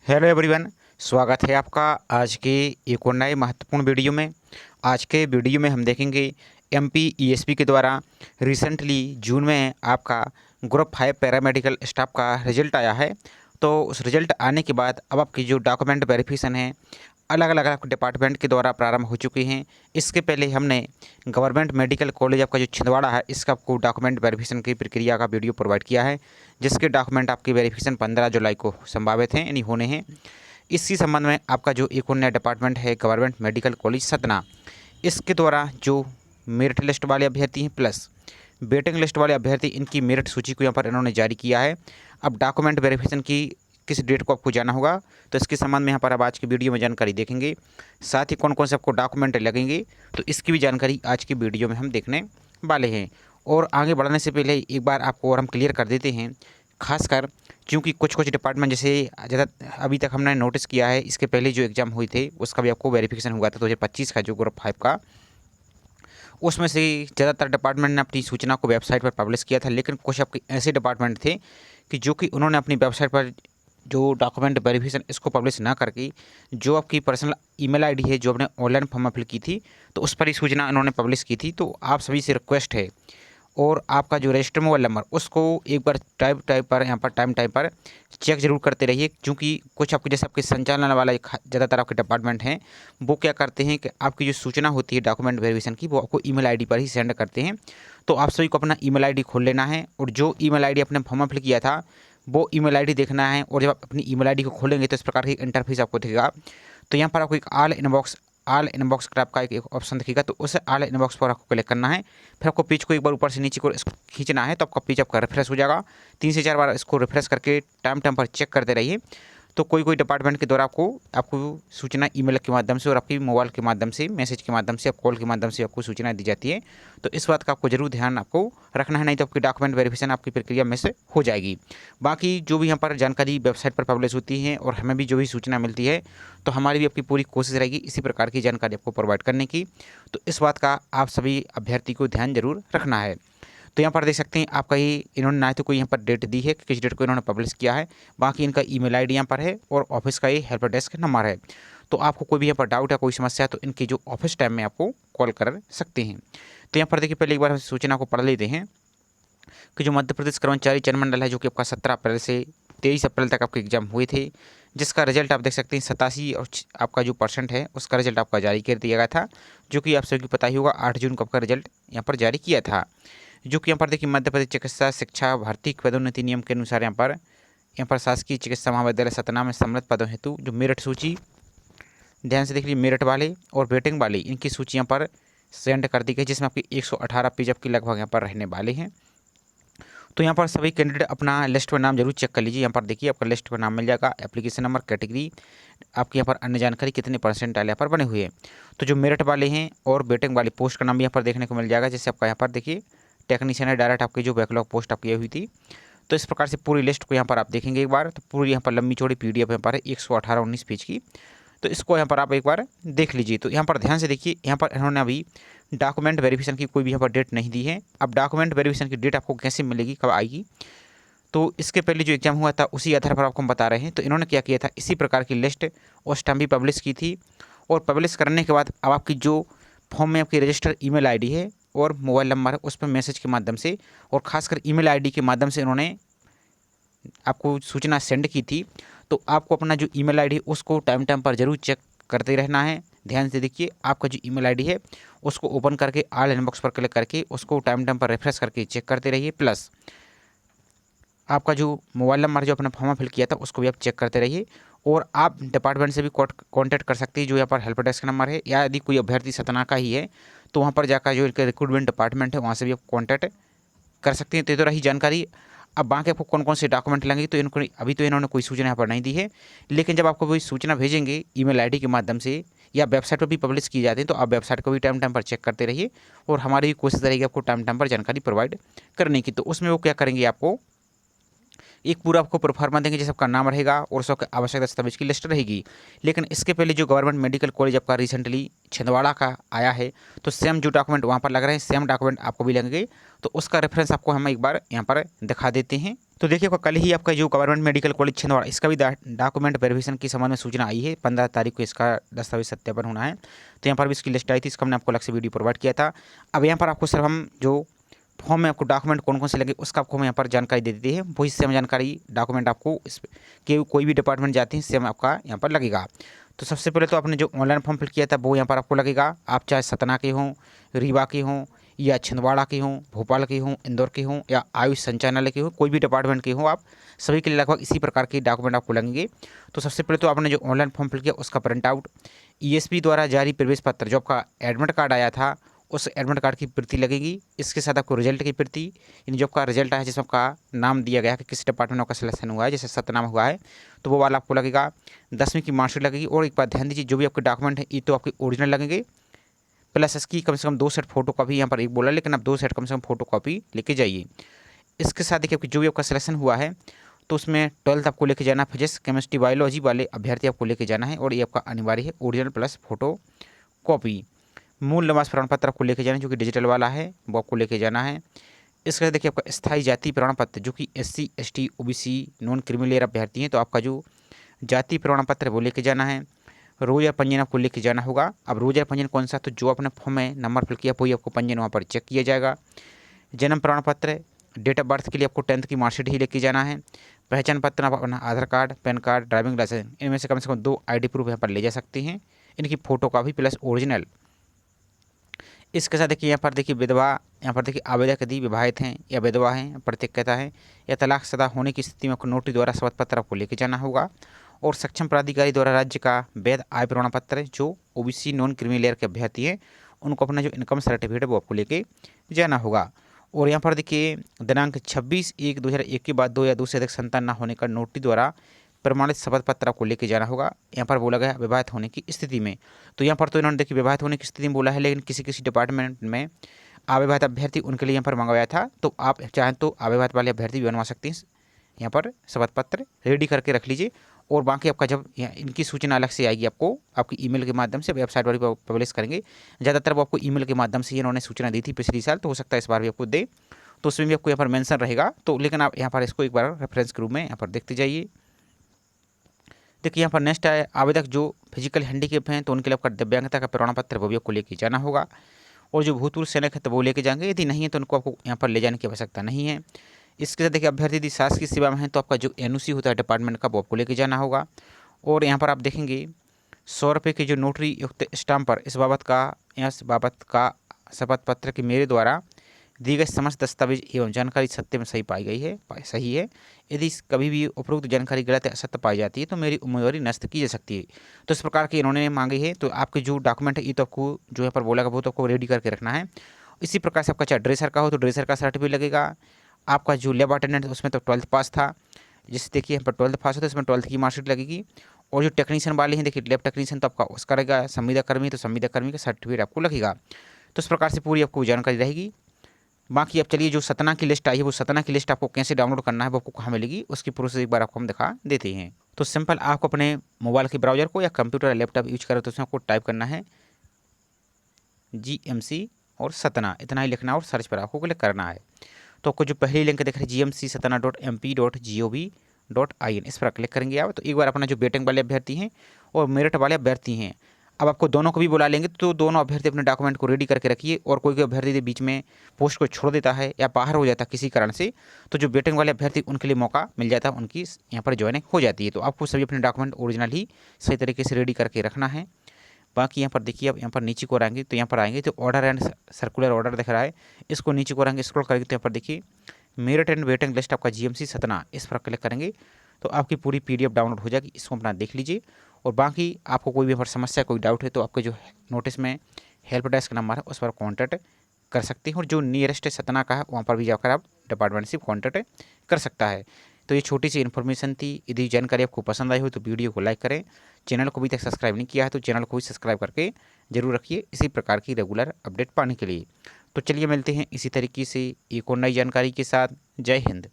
Hello everyone, स्वागत है आपका आज के एक और नए महत्वपूर्ण वीडियो में। आज के वीडियो में हम देखेंगे एमपी ईएसपी के द्वारा रिसेंटली जून में आपका ग्रुप 5 पैरामेडिकल स्टाफ का रिजल्ट आया है। तो उस रिजल्ट आने के बाद अब आपकी जो डॉक्यूमेंट वेरिफिकेशन है अलग अलग आपके डिपार्टमेंट के द्वारा प्रारंभ हो चुकी हैं। इसके पहले हमने गवर्नमेंट मेडिकल कॉलेज आपका जो छिंदवाड़ा है इसका आपको डॉक्यूमेंट वेरिफिकेशन की प्रक्रिया का वीडियो प्रोवाइड किया है, जिसके डॉक्यूमेंट आपकी वेरिफिकेशन 15 जुलाई को संभावित हैं यानी होने हैं। इसी संबंध में आपका जो एक और नया डिपार्टमेंट है गवर्नमेंट मेडिकल कॉलेज सतना, इसके द्वारा जो मेरिट लिस्ट वाले अभ्यर्थी हैं प्लस वेटिंग लिस्ट वाले अभ्यर्थी, इनकी मेरिट सूची को यहाँ पर इन्होंने जारी किया है। अब डॉक्यूमेंट वेरिफिकेशन की किस डेट को आपको जाना होगा, तो इसके संबंध में यहाँ पर अब आज की वीडियो में जानकारी देखेंगे। साथ ही कौन कौन से आपको डॉक्यूमेंट लगेंगे तो इसकी भी जानकारी आज की वीडियो में हम देखने वाले हैं। और आगे बढ़ने से पहले एक बार आपको और हम क्लियर कर देते हैं, खासकर क्योंकि कुछ कुछ डिपार्टमेंट जैसे ज़्यादा अभी तक हमने नोटिस किया है, इसके पहले जो एग्ज़ाम हुए थे उसका भी आपको वेरिफिकेशन हुआ था 2025 का जो ग्रुप 5 का, उसमें से ज़्यादातर डिपार्टमेंट ने अपनी सूचना को वेबसाइट पर पब्लिश किया था। लेकिन कुछ आपके ऐसे डिपार्टमेंट थे कि जो कि उन्होंने अपनी वेबसाइट पर जो डॉक्यूमेंट वेरिफिकेशन इसको पब्लिश ना करके जो आपकी पर्सनल ईमेल आईडी है जो आपने ऑनलाइन फॉर्म फिल की थी तो उस पर ही सूचना इन्होंने पब्लिश की थी। तो आप सभी से रिक्वेस्ट है और आपका जो रजिस्टर मोबाइल नंबर उसको एक बार टाइप पर यहाँ पर टाइम पर चेक जरूर करते रहिए, क्योंकि कुछ आपके जैसे आपके संचालन वाला ज़्यादातर आपके डिपार्टमेंट हैं वो क्या करते हैं कि आपकी जो सूचना होती है डॉक्यूमेंट वेरिफिकेशन की वो आपको ईमेल आईडी पर ही सेंड करते हैं। तो आप सभी को अपना ईमेल आईडी खोल लेना है और जो ईमेल आईडी आपने फॉर्म फिल किया था वो ईमेल आईडी देखना है। और जब आप अपनी ईमेल आईडी को खोलेंगे तो इस प्रकार की इंटरफेस आपको दिखेगा। तो यहाँ पर आपको एक ऑल इनबॉक्स का आपका एक ऑप्शन दिखेगा, तो उस ऑल इनबॉक्स पर आपको क्लिक करना है। फिर आपको पेज को एक बार ऊपर से नीचे को इसको खींचना है तो आपका पेज आपका रिफ्रेश हो जाएगा। 3 से 4 बार इसको रिफ्रेश करके टाइम पर चेक करते रहिए। तो कोई डिपार्टमेंट के द्वारा आपको सूचना ईमेल के माध्यम से और आपकी मोबाइल के माध्यम से, मैसेज के माध्यम से, कॉल के माध्यम से आपको सूचना दी जाती है। तो इस बात का आपको जरूर ध्यान आपको रखना है, नहीं तो आपकी डॉक्यूमेंट वेरिफिकेशन आपकी प्रक्रिया में से हो जाएगी। बाकी जो भी यहाँ पर जानकारी वेबसाइट पर पब्लिश होती है और हमें भी जो भी सूचना मिलती है तो हमारी भी आपकी पूरी कोशिश रहेगी इसी प्रकार की जानकारी आपको प्रोवाइड करने की। तो इस बात का आप सभी अभ्यर्थी को ध्यान जरूर रखना है। तो यहाँ पर देख सकते हैं आपका ये इन्होंने ना तो कोई यहाँ पर डेट दी है कि किस डेट को इन्होंने पब्लिश किया है, बाकी इनका ईमेल आईडी यहाँ पर है और ऑफिस का ये हेल्प डेस्क नंबर है। तो आपको कोई भी यहाँ पर डाउट है, कोई समस्या है तो इनकी जो ऑफिस टाइम में आपको कॉल कर सकते हैं। तो यहाँ पर देखिए पहले एक बार हम सूचना को पढ़ लेते हैं कि जो मध्य प्रदेश कर्मचारी चयन मंडल है जो कि आपका 17 अप्रैल से 23 अप्रैल तक आपके एग्जाम हुए थे, जिसका रिजल्ट आप देख सकते हैं 87 और आपका जो % है उसका रिजल्ट आपका जारी कर दिया गया था, जो कि आप सभी को पता ही होगा 8 जून को आपका रिजल्ट यहाँ पर जारी किया था। जो कि यहाँ पर देखिए मध्य प्रदेश चिकित्सा शिक्षा भर्ती पदोन्नति नियम के अनुसार यहाँ पर शासकीय चिकित्सा महाविद्यालय सतना में सम्मिलित पदों हेतु जो मेरिट सूची, ध्यान से देख लीजिए, मेरिट वाले और वेटिंग वाले इनकी सूची यहाँ पर सेंड कर दी गई, जिसमें आपकी 118 पेज आपकी लगभग यहाँ पर रहने वाले हैं। तो यहाँ पर सभी कैंडिडेट अपना लिस्ट पर नाम जरूर चेक कर लीजिए। यहाँ पर देखिए आपका लिस्ट पर नाम मिल जाएगा, एप्लीकेशन नंबर, कैटेगरी, आपके यहाँ पर अन्य जानकारी, कितने % यहाँ पर बने हुए हैं। तो जो मेरिट वाले हैं और वेटिंग वाली पोस्ट का नाम भी यहाँ पर देखने को मिल जाएगा, जैसे आपका यहाँ पर देखिए टेक्नीशियन है डायरेक्ट आपकी जो बैकलॉग पोस्ट आपकी हुई थी। तो इस प्रकार से पूरी लिस्ट को यहाँ पर आप देखेंगे एक बार, तो पूरी यहाँ पर लंबी चौड़ी PDF यहाँ पर है 118-19 पेज की। तो इसको यहाँ पर आप एक बार देख लीजिए। तो यहाँ पर ध्यान से देखिए, यहाँ पर इन्होंने अभी डॉक्यूमेंट वेरिफिकेशन की कोई भी यहाँ पर डेट नहीं दी है। अब डॉक्यूमेंट वेरिफिकेशन की डेट आपको कैसे मिलेगी, कब आएगी, तो इसके पहले जो एग्जाम हुआ था उसी आधार पर आपको हम बता रहे हैं। तो इन्होंने क्या किया था, इसी प्रकार की लिस्ट उस टाइम भी पब्लिश की थी और पब्लिश करने के बाद अब आपकी जो फॉर्म में आपकी रजिस्टर ईमेल आईडी है और मोबाइल नंबर है उस पर मैसेज के माध्यम से और खासकर ईमेल आईडी के माध्यम से इन्होंने आपको सूचना सेंड की थी। तो आपको अपना जो ईमेल आईडी उसको टाइम पर जरूर चेक करते रहना है। ध्यान से देखिए, आपका जो ईमेल आईडी है उसको ओपन करके ऑल इनबॉक्स पर क्लिक करके उसको टाइम पर रिफ्रेश करके चेक करते रहिए। प्लस आपका जो मोबाइल नंबर जो अपना फॉर्म फिल किया था उसको भी आप चेक करते रहिए। और आप डिपार्टमेंट से भी कांटेक्ट कर सकते हैं, जो यहाँ पर हेल्प डेस्क नंबर है, या यदि कोई अभ्यर्थी सतना का ही है तो वहाँ पर जाकर जो इनका रिक्रूटमेंट डिपार्टमेंट है वहाँ से भी आप कांटेक्ट कर सकते हैं। तो रही जानकारी। अब बाकी आपको कौन कौन से डॉक्यूमेंट लगेंगे तो इनको अभी तो इन्होंने कोई सूचना यहाँ पर नहीं दी है, लेकिन जब आपको कोई सूचना भेजेंगे ईमेल आईडी के माध्यम से या वेबसाइट पर भी पब्लिश की जाती है तो आप वेबसाइट को भी टाइम पर चेक करते रहिए और हमारी भी कोशिश रहेगी आपको टाइम पर जानकारी प्रोवाइड करने की। तो उसमें वो क्या करेंगे, आपको एक पूरा आपको प्रोफार्मा देंगे जैसे आपका नाम रहेगा और उसका आवश्यक दस्तावेज की लिस्ट रहेगी। लेकिन इसके पहले जो गवर्नमेंट मेडिकल कॉलेज आपका रिसेंटली छिंदवाड़ा का आया है तो सेम जो डॉक्यूमेंट वहाँ पर लग रहे हैं सेम डॉक्यूमेंट आपको भी लगेंगे। तो उसका रेफरेंस आपको हम एक बार यहाँ पर दिखा देते हैं। तो देखिए कल ही आपका जो गवर्नमेंट मेडिकल कॉलेज छिंदवाड़ा इसका भी डॉक्यूमेंट वेरिफिकेशन की संबंध में सूचना आई है। 15 तारीख को इसका दस्तावेज सत्यापन होना है। तो यहाँ पर भी इसकी लिस्ट आई थी, इसका हमने आपको अलग से वीडियो प्रोवाइड किया था। अब यहाँ पर आपको सिर्फ हम जो फॉर्म में आपको डॉक्यूमेंट कौन कौन से लगे उसका आपको हम यहाँ पर जानकारी दे देती है। वही से हम जानकारी डॉक्यूमेंट आपको इस के कोई भी डिपार्टमेंट जाते हैं इससे हम आपका यहाँ पर लगेगा। तो सबसे पहले तो आपने जो ऑनलाइन फॉर्म फिल किया था वो यहाँ पर आपको लगेगा। आप चाहे सतना के हों, रीवा के हों, या छिंदवाड़ा की हों, भोपाल की हों, इंदौर की हों, या आयुष संचालनालय की हों, कोई भी डिपार्टमेंट की हों, आप सभी के लिए लगभग इसी प्रकार के डॉक्यूमेंट आपको लगेंगे। तो सबसे पहले तो आपने जो ऑनलाइन फॉर्म फिल किया उसका प्रिंट आउट, ईएसपी द्वारा जारी प्रवेश पत्र जो आपका एडमिट कार्ड आया था उस एडमिट कार्ड की प्रति लगेगी। इसके साथ आपको रिजल्ट की प्रति, यानी जो आपका रिजल्ट आया जिसमें आपका नाम दिया गया है कि किस डिपार्टमेंट में आपका सिलेक्शन हुआ है, जैसे सतना में हुआ है तो वो वाला आपको लगेगा। 10वीं की मार्कशीट लगेगी। और एक बात ध्यान दीजिए, जो भी आपके डॉक्यूमेंट है ये तो आपके ओरिजिनल लगेंगे, प्लस इसकी कम से कम 2 सेट फोटो कॉपी, यहाँ पर एक बोला लेकिन आप 2 सेट कम से कम फोटो कॉपी लेके जाइए। इसके साथ देखिए आपकी जो भी आपका सिलेक्शन हुआ है तो उसमें 12th आपको लेके जाना, फिजिक्स केमिस्ट्री बायोलॉजी वाले अभ्यर्थी आपको लेके जाना है और ये आपका अनिवार्य है, ओरिजिनल प्लस फोटो कॉपी। मूल निवास प्रमाण पत्र आपको लेके जाना है जो कि डिजिटल वाला है वो आपको लेके जाना है। इसके साथ देखिए आपका स्थायी जाति प्रमाण पत्र जो कि SC ST OBC non criminal अभ्यर्थी हैं तो आपका जो जाति प्रमाण पत्र है वो लेके जाना है। रोजगार पंजीयन आपको लेके जाना होगा। अब रोजगार पंजीयन कौन सा, तो जो आपने फॉर्म में नंबर फिल किया वही आपको पंजीयन वहाँ पर चेक किया जाएगा। जन्म प्रमाण पत्र, डेट ऑफ बर्थ के लिए आपको 10th की मार्कशीट ही लेके जाना है। पहचान पत्र आप अपना Aadhaar card, PAN card, driving licence, इनमें से कम 2 ID प्रूफ यहाँ पर ले जा सकते हैं, इनकी फ़ोटो का भी प्लस ओरिजिनल। इसके साथ देखिए यहाँ पर देखिए विधवा, यहाँ पर देखिए आवेदक यदि विवाहित हैं या विधवा हैं, प्रतिक्रिया है या तलाक शुदा होने की स्थिति में आपको नोटिस द्वारा शपथ पत्र आपको लेके जाना होगा। और सक्षम प्राधिकारी द्वारा राज्य का वैध आय प्रमाण पत्र जो OBC नॉन क्रीमी लेयर के अभ्यर्थी हैं उनको अपना जो इनकम सर्टिफिकेट है वो आपको लेके जाना होगा। और यहाँ पर देखिए दिनांक 26/1/2001 के बाद 2 या 2 से अधिक संतान न होने का नोटिस द्वारा प्रमाणित शपथ पत्र आपको लेके जाना होगा। यहाँ पर बोला गया विवाहित होने की स्थिति में, तो यहाँ पर तो इन्होंने देखिए विवाहित होने की स्थिति में बोला है, लेकिन किसी किसी डिपार्टमेंट में अविवाहित अभ्यर्थी उनके लिए यहाँ पर मंगवाया था, तो आप चाहें तो अविवाहित वाले अभ्यर्थी भी बनवा सकते हैं। यहाँ पर शपथ पत्र रेडी करके रख लीजिए। और बाकी आपका जब इनकी सूचना अलग से आएगी आपको आपकी ईमेल के माध्यम से, वेबसाइट पर पब्लिश करेंगे। ज़्यादातर वो आपको ईमेल के माध्यम से इन्होंने सूचना दी थी पिछले साल, तो हो सकता है इस बार भी आपको दे, तो उसमें भी आपको यहाँ पर मेंशन रहेगा। तो लेकिन आप यहाँ पर इसको एक बार रेफरेंस के रूप में यहाँ पर देखते जाइए। देखिए यहाँ पर नेक्स्ट है आवेदक जो फिजिकल हैंडीकेप हैं तो उनके लिए आपका दिव्यांगता का प्रमाण पत्र वो भी आपको लेके जाना होगा। और जो भूतपूर्व सैनिक है तो वो लेके जाएंगे, यदि नहीं है तो उनको आपको यहाँ पर ले जाने की आवश्यकता नहीं है। इसके साथ देखिए अभ्यर्थी यदि शासकीय सेवा में है तो आपका जो NOC होता है डिपार्टमेंट का वो आपको लेके जाना होगा। और यहाँ पर आप देखेंगे 100 रुपये की जो नोटरी युक्त स्टाम्प पर इस बाबत का शपथ पत्र कि मेरे द्वारा दी गई समस्त दस्तावेज एवं जानकारी सत्य में सही है। यदि कभी भी उपरोक्त जानकारी गलत या असत्य पाई जाती है तो मेरी उम्मीदवारी नष्ट की जा सकती है। तो इस प्रकार की इन्होंने मांगी है। तो आपके जो डॉक्यूमेंट है ये तो आपको जो यहाँ पर बोला वो तो आपको रेडी करके रखना है। इसी प्रकार से आपका चाहे ड्रेसर का हो तो ड्रेसर का सर्टिफिकेट लगेगा। आपका जो लैब अटेंडेंट उसमें तो 12th पास था, जैसे देखिए यहाँ पर 12th पास होता है इसमें 12th की मार्कशीट लगेगी। और जो टेक्नीशियन वाले हैं देखिए लैब टेक्नीशियन तो आपका उसका रहेगा, संविदा कर्मी तो संविदा कर्मी का सर्टिफिकेट आपको लगेगा। तो इस प्रकार से पूरी आपको जानकारी रहेगी। बाकी अब चलिए जो सतना की लिस्ट आई है वो सतना की लिस्ट आपको कैसे डाउनलोड करना है वो आपको कहाँ मिलेगी उसकी प्रोसेस एक बार आपको हम दिखा देते हैं। तो सिंपल आपको अपने मोबाइल के ब्राउजर को या कंप्यूटर या लैपटॉप यूज करें तो उसमें आपको टाइप करना है GMC और सतना, इतना ही लिखना है और सर्च पर आपको क्लिक करना है। तो आपको जो पहली लिंक दिख रही है gmcsatana.mp.gov.in इस पर क्लिक करेंगे आप। तो एक बार अपना जो वेटिंग वाले अभ्यर्थी हैं और मेरिट वाले अभ्यर्थी हैं, अब आपको दोनों को भी बुला लेंगे। तो दोनों अभ्यर्थी अपने डॉक्यूमेंट को रेडी करके रखिए। और कोई अभ्यर्थी बीच में पोस्ट को छोड़ देता है या बाहर हो जाता है किसी कारण से, तो जो वेटिंग वाले अभ्यर्थी उनके लिए मौका मिल जाता है, उनकी यहाँ पर ज्वाइनिंग हो जाती है। तो आपको सभी अपने डॉक्यूमेंट ओरिजिनल ही सही तरीके से रेडी करके रखना है। बाकी यहाँ पर देखिए अब यहाँ पर नीचे को आएंगे तो यहाँ पर आएंगे तो ऑर्डर एंड सर्कुलर ऑर्डर दिख रहा है, इसको नीचे को आएंगे स्क्रॉल करेंगे तो यहाँ पर देखिए मेरिट एंड वेटिंग लिस्ट आपका GMC सतना, इस पर क्लिक करेंगे तो आपकी पूरी PDF डाउनलोड हो जाएगी। इसको अपना देख लीजिए। और बाकी आपको कोई भी पर समस्या कोई डाउट है तो आपके जो नोटिस में हेल्प डेस्क नंबर है उस पर कॉन्टैक्ट कर सकते हैं। और जो नियरेस्ट सतना का है वहाँ पर भी जाकर आप डिपार्टमेंट से कॉन्टैक्ट कर सकता है। तो ये छोटी सी इन्फॉर्मेशन थी। यदि जानकारी आपको पसंद आई हो तो वीडियो को लाइक करें। चैनल को अभी तक सब्सक्राइब नहीं किया है तो चैनल को भी सब्सक्राइब करके जरूर रखिए इसी प्रकार की रेगुलर अपडेट पाने के लिए। तो चलिए मिलते हैं इसी तरीके से एक और नई जानकारी के साथ। जय हिंद।